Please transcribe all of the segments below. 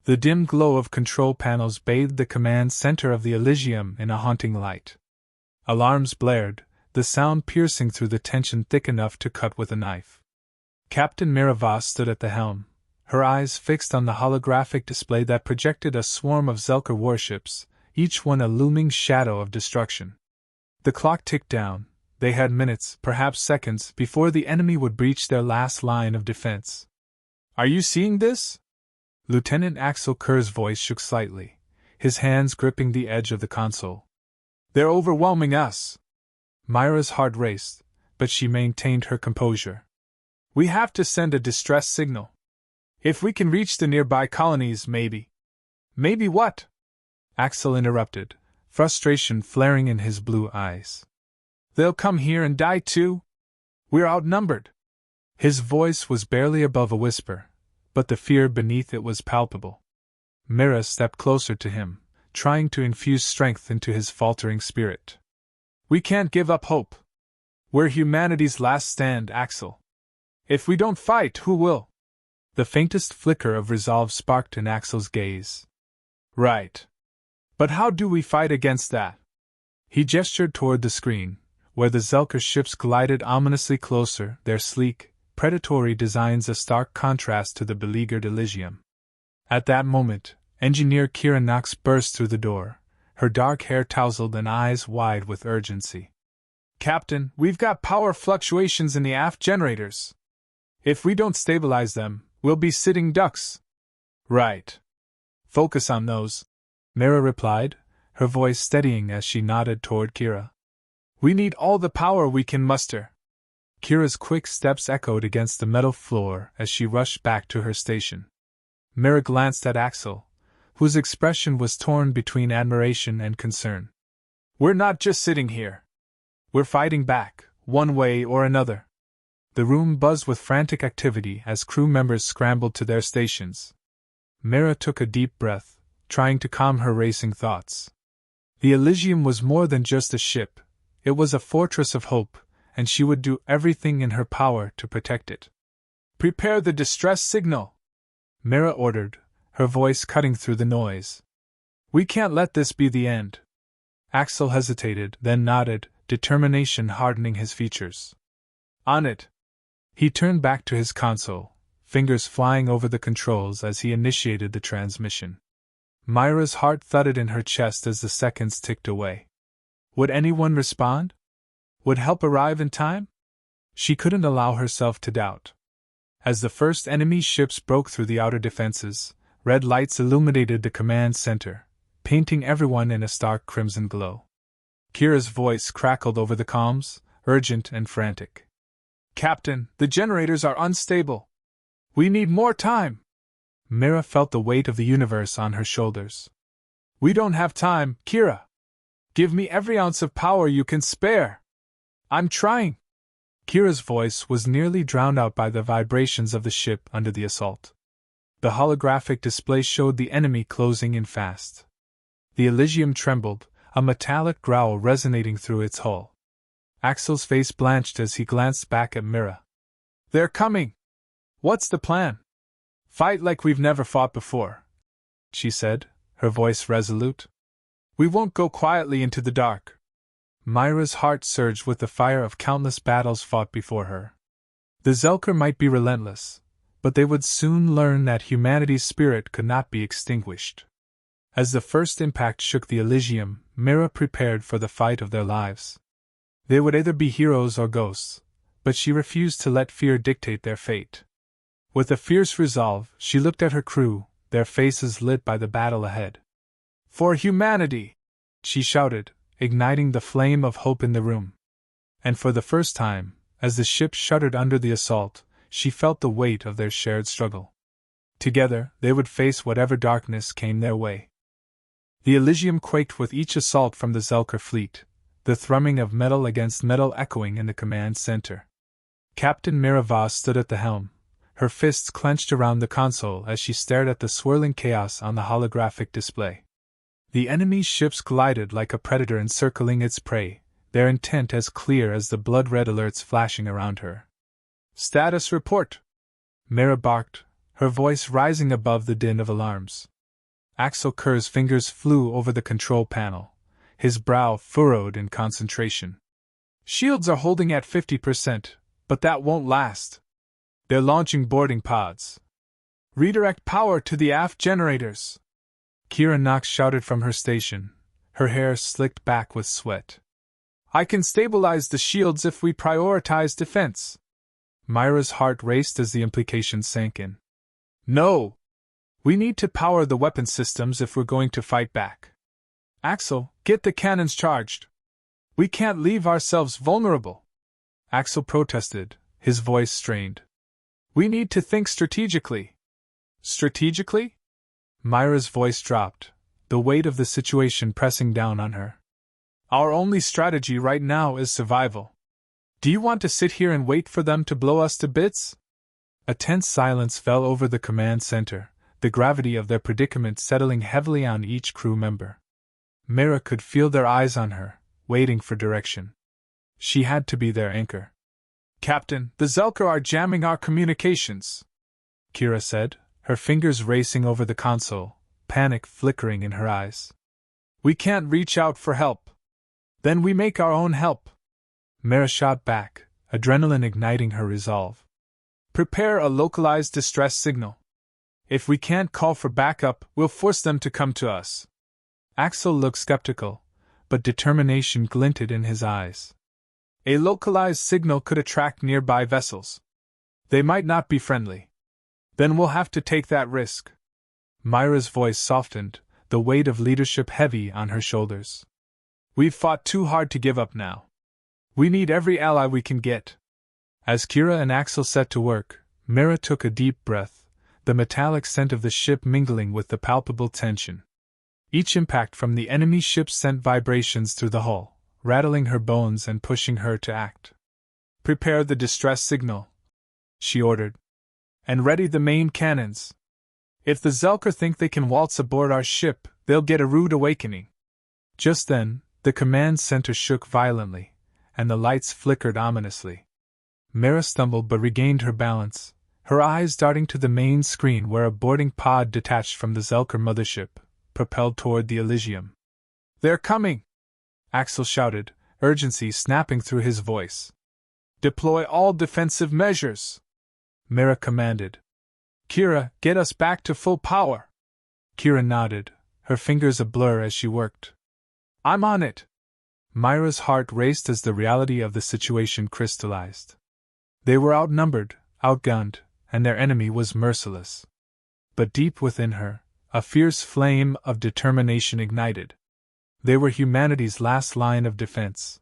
The dim glow of control panels bathed the command center of the Elysium in a haunting light. Alarms blared, the sound piercing through the tension thick enough to cut with a knife. Captain Miraval stood at the helm, her eyes fixed on the holographic display that projected a swarm of Zelker warships, each one a looming shadow of destruction. The clock ticked down. They had minutes, perhaps seconds, before the enemy would breach their last line of defense. "Are you seeing this?" Lieutenant Axel Kerr's voice shook slightly, his hands gripping the edge of the console. "They're overwhelming us." Myra's heart raced, but she maintained her composure. "We have to send a distress signal. If we can reach the nearby colonies, maybe." "Maybe what?" Axel interrupted, frustration flaring in his blue eyes. "They'll come here and die too? We're outnumbered." His voice was barely above a whisper, but the fear beneath it was palpable. Mira stepped closer to him, trying to infuse strength into his faltering spirit. "We can't give up hope. We're humanity's last stand, Axel. If we don't fight, who will?" The faintest flicker of resolve sparked in Axel's gaze. "Right. But how do we fight against that?" He gestured toward the screen, where the Zelker ships glided ominously closer, their sleek, predatory designs a stark contrast to the beleaguered Elysium. At that moment, Engineer Kira Knox burst through the door, her dark hair tousled and eyes wide with urgency. "Captain, we've got power fluctuations in the aft generators. If we don't stabilize them, we'll be sitting ducks." "Right. Focus on those," Mira replied, her voice steadying as she nodded toward Kira. "We need all the power we can muster." Kira's quick steps echoed against the metal floor as she rushed back to her station. Mira glanced at Axel, whose expression was torn between admiration and concern. "We're not just sitting here. We're fighting back, one way or another." The room buzzed with frantic activity as crew members scrambled to their stations. Mira took a deep breath, trying to calm her racing thoughts. The Elysium was more than just a ship, it was a fortress of hope, and she would do everything in her power to protect it. "Prepare the distress signal," Mira ordered, her voice cutting through the noise. "We can't let this be the end." Axel hesitated, then nodded, determination hardening his features. "On it." He turned back to his console, fingers flying over the controls as he initiated the transmission. Myra's heart thudded in her chest as the seconds ticked away. Would anyone respond? Would help arrive in time? She couldn't allow herself to doubt. As the first enemy ships broke through the outer defenses, red lights illuminated the command center, painting everyone in a stark crimson glow. Kira's voice crackled over the comms, urgent and frantic. "Captain, the generators are unstable. We need more time." Mira felt the weight of the universe on her shoulders. "We don't have time, Kira. Give me every ounce of power you can spare." "I'm trying." Kira's voice was nearly drowned out by the vibrations of the ship under the assault. The holographic display showed the enemy closing in fast. The Elysium trembled, a metallic growl resonating through its hull. Axel's face blanched as he glanced back at Mira. "They're coming! What's the plan?" "Fight like we've never fought before," she said, her voice resolute. "We won't go quietly into the dark." Myra's heart surged with the fire of countless battles fought before her. The Zelker might be relentless, but they would soon learn that humanity's spirit could not be extinguished. As the first impact shook the Elysium, Mira prepared for the fight of their lives. They would either be heroes or ghosts, but she refused to let fear dictate their fate. With a fierce resolve, she looked at her crew, their faces lit by the battle ahead. "For humanity!" she shouted, igniting the flame of hope in the room. And for the first time, as the ship shuddered under the assault, she felt the weight of their shared struggle. Together, they would face whatever darkness came their way. The Elysium quaked with each assault from the Zelker fleet, the thrumming of metal against metal echoing in the command center. Captain Miraval stood at the helm, her fists clenched around the console as she stared at the swirling chaos on the holographic display. The enemy's ships glided like a predator encircling its prey, their intent as clear as the blood-red alerts flashing around her. "Status report!" Mira barked, her voice rising above the din of alarms. Axel Kerr's fingers flew over the control panel, his brow furrowed in concentration. Shields are holding at 50%, but that won't last. They're launching boarding pods. Redirect power to the aft generators. Kira Knox shouted from her station, her hair slicked back with sweat. I can stabilize the shields if we prioritize defense. Myra's heart raced as the implication sank in. No! We need to power the weapon systems if we're going to fight back. Axel, get the cannons charged. We can't leave ourselves vulnerable. Axel protested, his voice strained. We need to think strategically. Strategically? Myra's voice dropped, the weight of the situation pressing down on her. Our only strategy right now is survival. Do you want to sit here and wait for them to blow us to bits? A tense silence fell over the command center, the gravity of their predicament settling heavily on each crew member. Mira could feel their eyes on her, waiting for direction. She had to be their anchor. Captain, the Zelker are jamming our communications, Kira said, her fingers racing over the console, panic flickering in her eyes. We can't reach out for help. Then we make our own help. Mira shot back, adrenaline igniting her resolve. Prepare a localized distress signal. If we can't call for backup, we'll force them to come to us. Axel looked skeptical, but determination glinted in his eyes. A localized signal could attract nearby vessels. They might not be friendly. Then we'll have to take that risk. Myra's voice softened, the weight of leadership heavy on her shoulders. We've fought too hard to give up now. We need every ally we can get. As Kira and Axel set to work, Mira took a deep breath, the metallic scent of the ship mingling with the palpable tension. Each impact from the enemy ship sent vibrations through the hull, rattling her bones and pushing her to act. Prepare the distress signal, she ordered. And ready the main cannons. If the Zelker think they can waltz aboard our ship, they'll get a rude awakening. Just then, the command center shook violently, and the lights flickered ominously. Mira stumbled but regained her balance, her eyes darting to the main screen where a boarding pod detached from the Zelker mothership, propelled toward the Elysium. They're coming! Axel shouted, urgency snapping through his voice. Deploy all defensive measures! Mira commanded. Kira, get us back to full power! Kira nodded, her fingers a blur as she worked. I'm on it! Myra's heart raced as the reality of the situation crystallized. They were outnumbered, outgunned, and their enemy was merciless. But deep within her, a fierce flame of determination ignited. They were humanity's last line of defense.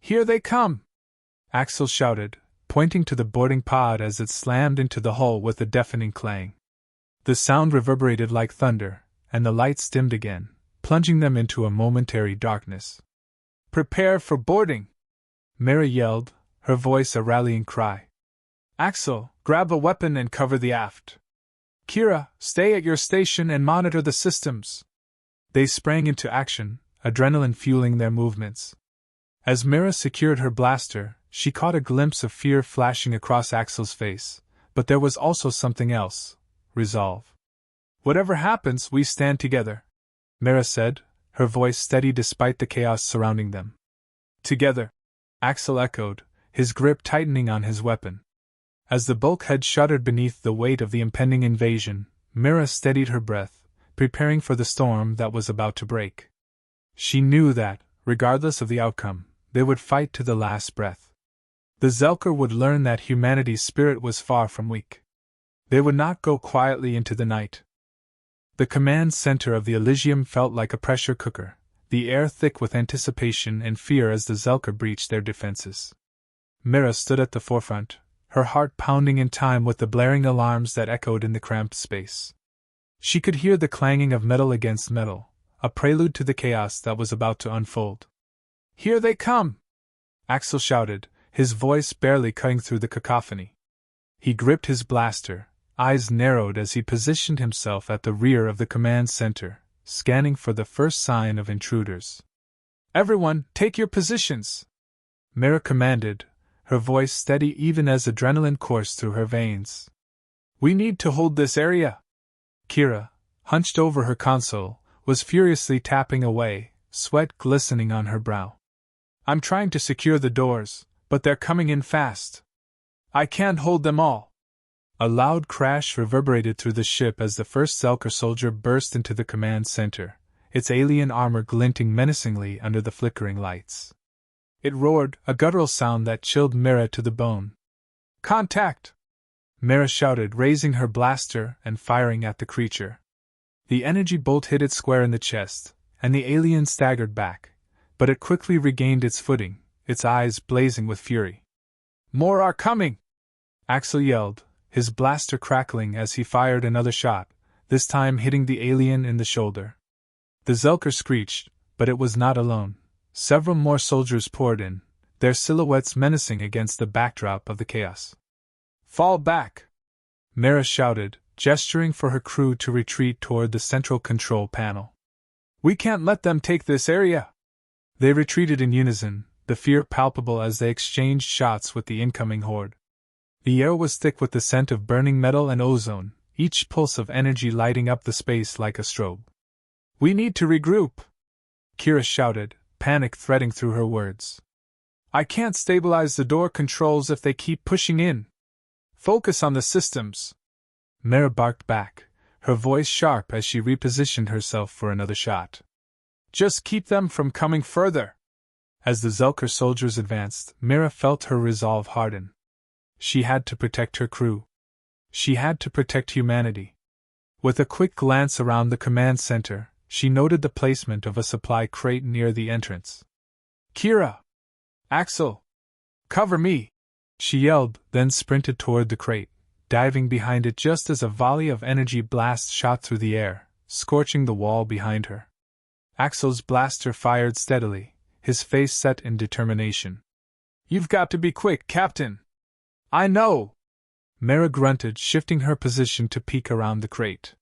Here they come! Axel shouted, pointing to the boarding pod as it slammed into the hull with a deafening clang. The sound reverberated like thunder, and the lights dimmed again, plunging them into a momentary darkness. Prepare for boarding! Mira yelled, her voice a rallying cry. Axel, grab a weapon and cover the aft. Kira, stay at your station and monitor the systems. They sprang into action, adrenaline fueling their movements. As Mira secured her blaster, she caught a glimpse of fear flashing across Axel's face, but there was also something else, resolve. Whatever happens, we stand together, Mira said, her voice steady despite the chaos surrounding them. Together, Axel echoed, his grip tightening on his weapon. As the bulkhead shuddered beneath the weight of the impending invasion, Mira steadied her breath, preparing for the storm that was about to break. She knew that, regardless of the outcome, they would fight to the last breath. The Zelker would learn that humanity's spirit was far from weak. They would not go quietly into the night. The command center of the Elysium felt like a pressure cooker, the air thick with anticipation and fear as the Zelker breached their defenses. Mira stood at the forefront, her heart pounding in time with the blaring alarms that echoed in the cramped space. She could hear the clanging of metal against metal, a prelude to the chaos that was about to unfold. Here they come! Axel shouted, his voice barely cutting through the cacophony. He gripped his blaster, eyes narrowed as he positioned himself at the rear of the command center, scanning for the first sign of intruders. Everyone, take your positions! Mira commanded, her voice steady even as adrenaline coursed through her veins. We need to hold this area! Kira, hunched over her console, was furiously tapping away, sweat glistening on her brow. I'm trying to secure the doors, but they're coming in fast. I can't hold them all. A loud crash reverberated through the ship as the first Zelker soldier burst into the command center, its alien armor glinting menacingly under the flickering lights. It roared, a guttural sound that chilled Mira to the bone. Contact! Mira shouted, raising her blaster and firing at the creature. The energy bolt hit it square in the chest, and the alien staggered back, but it quickly regained its footing, its eyes blazing with fury. More are coming! Axel yelled, his blaster crackling as he fired another shot, this time hitting the alien in the shoulder. The Zelker screeched, but it was not alone. Several more soldiers poured in, their silhouettes menacing against the backdrop of the chaos. Fall back! Mira shouted, gesturing for her crew to retreat toward the central control panel. We can't let them take this area! They retreated in unison, the fear palpable as they exchanged shots with the incoming horde. The air was thick with the scent of burning metal and ozone, each pulse of energy lighting up the space like a strobe. We need to regroup! Kira shouted, panic threading through her words. I can't stabilize the door controls if they keep pushing in. Focus on the systems! Mira barked back, her voice sharp as she repositioned herself for another shot. Just keep them from coming further! As the Zelker soldiers advanced, Mira felt her resolve harden. She had to protect her crew. She had to protect humanity. With a quick glance around the command center, she noted the placement of a supply crate near the entrance. Kira! Axel! Cover me! She yelled, then sprinted toward the crate, diving behind it just as a volley of energy blasts shot through the air, scorching the wall behind her. Axel's blaster fired steadily, his face set in determination. You've got to be quick, Captain! I know! Mira grunted, shifting her position to peek around the crate.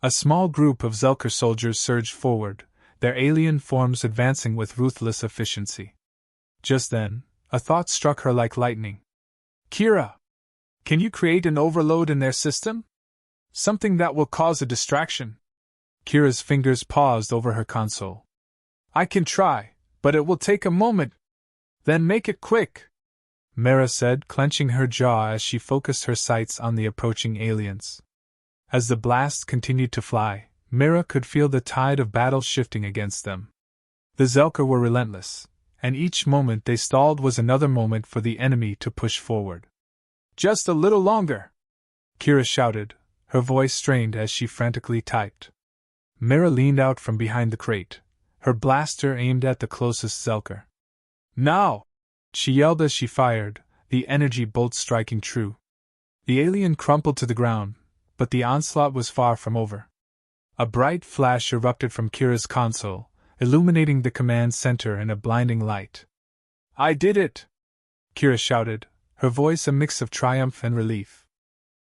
A small group of Zelker soldiers surged forward, their alien forms advancing with ruthless efficiency. Just then, a thought struck her like lightning. Kira! Can you create an overload in their system? Something that will cause a distraction. Kira's fingers paused over her console. I can try, but it will take a moment. Then make it quick! Mira said, clenching her jaw as she focused her sights on the approaching aliens. As the blasts continued to fly, Mira could feel the tide of battle shifting against them. The Zelker were relentless, and each moment they stalled was another moment for the enemy to push forward. Just a little longer! Kira shouted, her voice strained as she frantically typed. Mira leaned out from behind the crate, her blaster aimed at the closest Zelker. Now! She yelled as she fired, the energy bolt striking true. The alien crumpled to the ground, but the onslaught was far from over. A bright flash erupted from Kira's console, illuminating the command center in a blinding light. I did it! Kira shouted, her voice a mix of triumph and relief.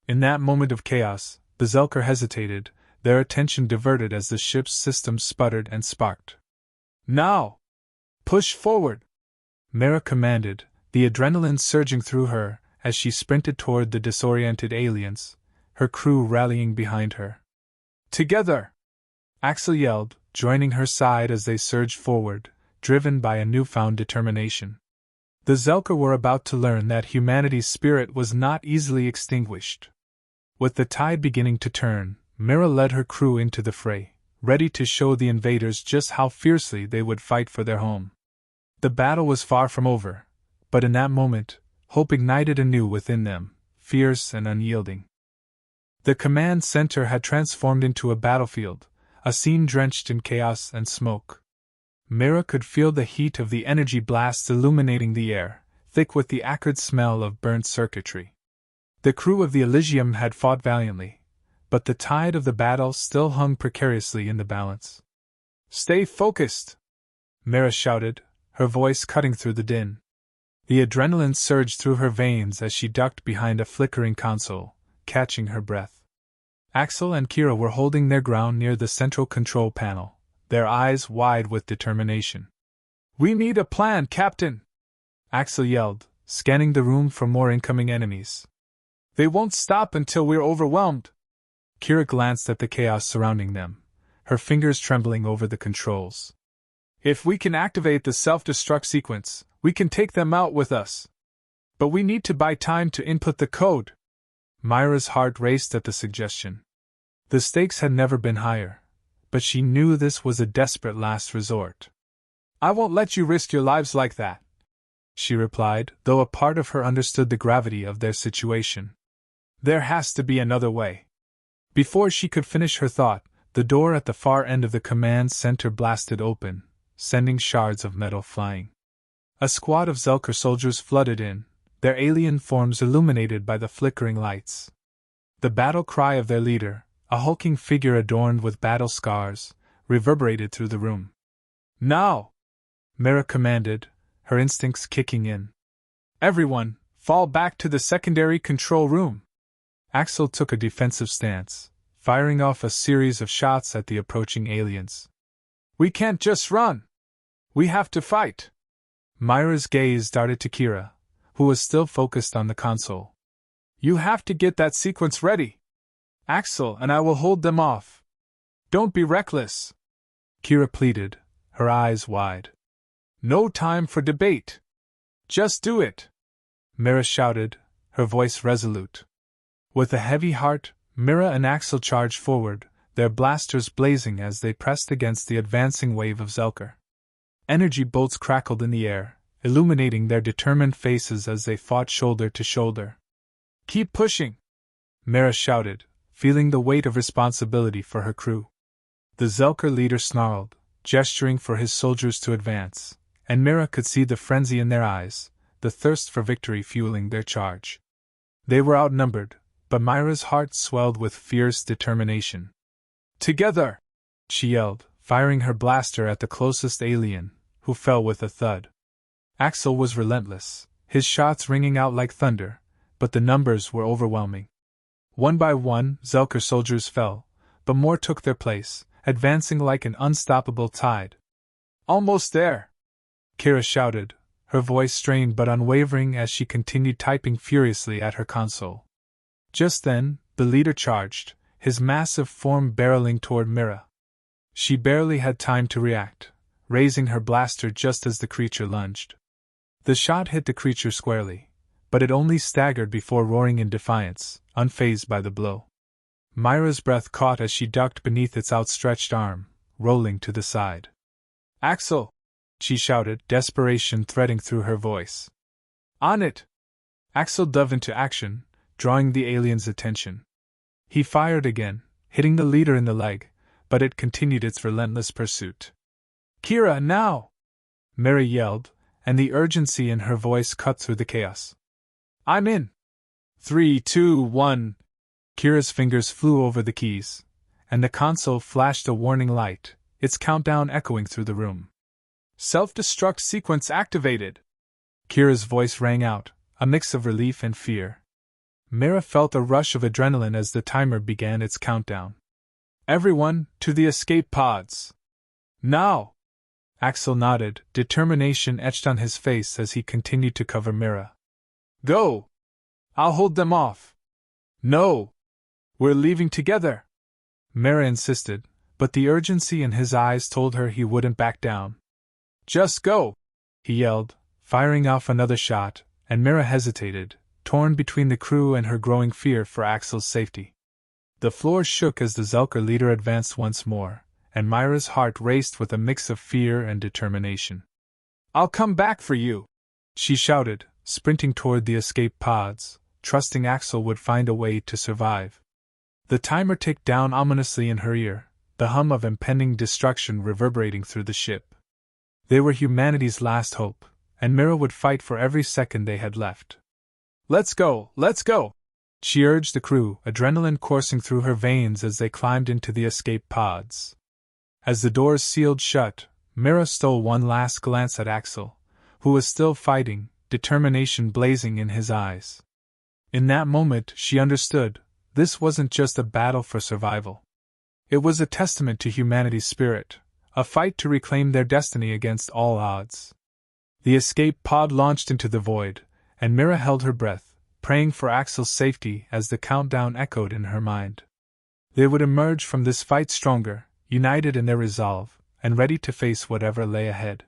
In that moment of chaos, the Zelker hesitated, their attention diverted as the ship's systems sputtered and sparked. Now! Push forward! Mira commanded, the adrenaline surging through her as she sprinted toward the disoriented aliens, her crew rallying behind her. Together! Axel yelled, joining her side as they surged forward, driven by a newfound determination. The Zelker were about to learn that humanity's spirit was not easily extinguished. With the tide beginning to turn, Mira led her crew into the fray, ready to show the invaders just how fiercely they would fight for their home. The battle was far from over, but in that moment, hope ignited anew within them, fierce and unyielding. The command center had transformed into a battlefield, a scene drenched in chaos and smoke. Mira could feel the heat of the energy blasts illuminating the air, thick with the acrid smell of burnt circuitry. The crew of the Elysium had fought valiantly, but the tide of the battle still hung precariously in the balance. Stay focused! Mira shouted, her voice cutting through the din. The adrenaline surged through her veins as she ducked behind a flickering console, catching her breath. Axel and Kira were holding their ground near the central control panel, their eyes wide with determination. We need a plan, Captain! Axel yelled, scanning the room for more incoming enemies. They won't stop until we're overwhelmed. Kira glanced at the chaos surrounding them, her fingers trembling over the controls. If we can activate the self-destruct sequence, we can take them out with us. But we need to buy time to input the code. Myra's heart raced at the suggestion. The stakes had never been higher, but she knew this was a desperate last resort. I won't let you risk your lives like that, she replied, though a part of her understood the gravity of their situation. There has to be another way. Before she could finish her thought, the door at the far end of the command center blasted open, sending shards of metal flying. A squad of Zelker soldiers flooded in, their alien forms illuminated by the flickering lights. The battle cry of their leader, a hulking figure adorned with battle scars, reverberated through the room. Now! Mira commanded, her instincts kicking in. Everyone, fall back to the secondary control room. Axel took a defensive stance, firing off a series of shots at the approaching aliens. We can't just run. We have to fight. Myra's gaze darted to Kira, who was still focused on the console. You have to get that sequence ready. Axel and I will hold them off. Don't be reckless. Kira pleaded, her eyes wide. No time for debate. Just do it. Mira shouted, her voice resolute. With a heavy heart, Mira and Axel charged forward, their blasters blazing as they pressed against the advancing wave of Zelker. Energy bolts crackled in the air, illuminating their determined faces as they fought shoulder to shoulder. Keep pushing! Mira shouted, feeling the weight of responsibility for her crew. The Zelker leader snarled, gesturing for his soldiers to advance, and Mira could see the frenzy in their eyes, the thirst for victory fueling their charge. They were outnumbered, but Myra's heart swelled with fierce determination. Together! She yelled, firing her blaster at the closest alien, who fell with a thud. Axel was relentless, his shots ringing out like thunder, but the numbers were overwhelming. One by one, Zelker soldiers fell, but more took their place, advancing like an unstoppable tide. Almost there! Kira shouted, her voice strained but unwavering as she continued typing furiously at her console. Just then, the leader charged, his massive form barreling toward Mira. She barely had time to react, raising her blaster just as the creature lunged. The shot hit the creature squarely, but it only staggered before roaring in defiance, unfazed by the blow. Myra's breath caught as she ducked beneath its outstretched arm, rolling to the side. Axel! She shouted, desperation threading through her voice. On it! Axel dove into action, drawing the alien's attention. He fired again, hitting the leader in the leg, but it continued its relentless pursuit. Kira, now! Mira yelled, and the urgency in her voice cut through the chaos. I'm in! 3, 2, 1. Kira's fingers flew over the keys, and the console flashed a warning light, its countdown echoing through the room. Self-destruct sequence activated! Kira's voice rang out, a mix of relief and fear. Mira felt a rush of adrenaline as the timer began its countdown. Everyone, to the escape pods! Now! Axel nodded, determination etched on his face as he continued to cover Mira. Go! I'll hold them off! No! We're leaving together! Mira insisted, but the urgency in his eyes told her he wouldn't back down. Just go! He yelled, firing off another shot, and Mira hesitated, torn between the crew and her growing fear for Axel's safety. The floor shook as the Zelker leader advanced once more, and Myra's heart raced with a mix of fear and determination. I'll come back for you! She shouted, sprinting toward the escape pods, trusting Axel would find a way to survive. The timer ticked down ominously in her ear, the hum of impending destruction reverberating through the ship. They were humanity's last hope, and Mira would fight for every second they had left. Let's go! Let's go! She urged the crew, adrenaline coursing through her veins as they climbed into the escape pods. As the doors sealed shut, Mira stole one last glance at Axel, who was still fighting, determination blazing in his eyes. In that moment, she understood, this wasn't just a battle for survival. It was a testament to humanity's spirit, a fight to reclaim their destiny against all odds. The escape pod launched into the void, and Mira held her breath, praying for Axel's safety as the countdown echoed in her mind. They would emerge from this fight stronger, united in their resolve, and ready to face whatever lay ahead.